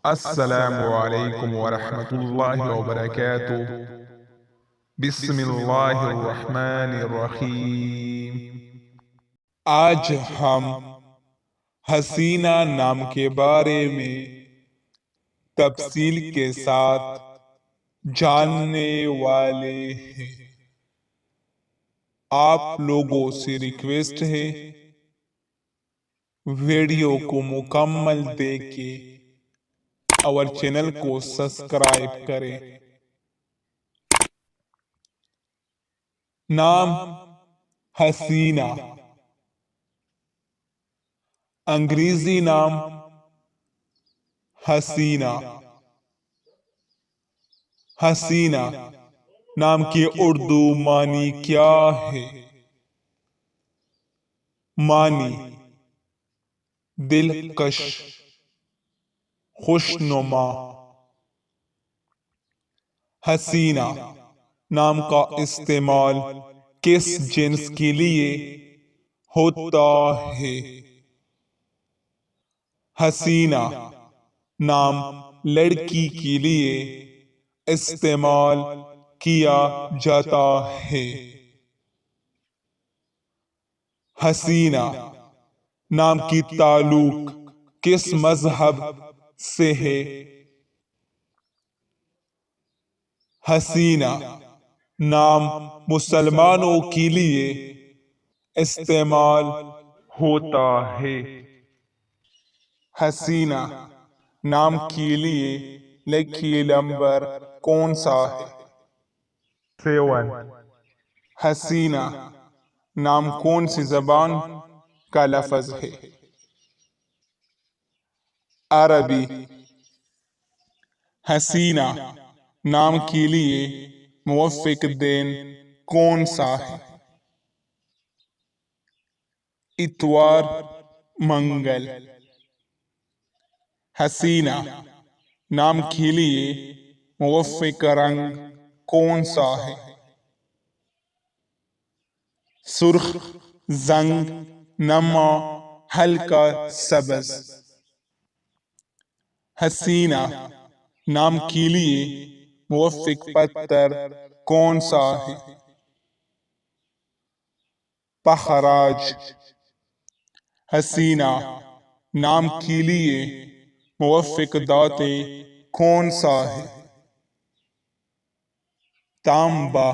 السلام علیکم ورحمۃ اللہ وبرکاتہ۔ بسم اللہ الرحمن الرحیم۔ آج ہم حسینہ نام کے بارے میں تفصیل کے ساتھ جاننے والے ہیں۔ آپ لوگوں سے ریکویسٹ ہے ویڈیو کو مکمل دیکھیں اور چینل کو سبسکرائب کریں۔ نام حسینہ، انگریزی نام حسینہ۔ حسینہ نام کی اردو معنی کیا ہے؟ معنی: دلکش، خوشنما۔ حسینہ نام کا استعمال کس جنس کے لیے ہوتا ہے؟ حسینہ نام لڑکی کے لیے استعمال کیا جاتا ہے۔ حسینہ نام کی تعلق کس مذہب سے ہے؟ حسینہ نام مسلمانوں کے لیے استعمال ہوتا ہے۔ حسینہ نام کے لیے لکی نمبر کون سا ہے؟ 7۔ حسینہ نام کون سی زبان کا لفظ ہے؟ عربی۔ حسینہ نام کے لیے موافق دن کون سا ہے؟ اتوار، منگل۔ حسینہ نام کے لیے موافق رنگ کون سا ہے؟ سرخ، زنگ نما، ہلکا سبز۔ حسینہ نام کے لیے موافق پتھر کون سا ہے؟ پخراج۔ حسینہ نام کے لیے موافق دھاتیں کون سا ہے؟ تانبا۔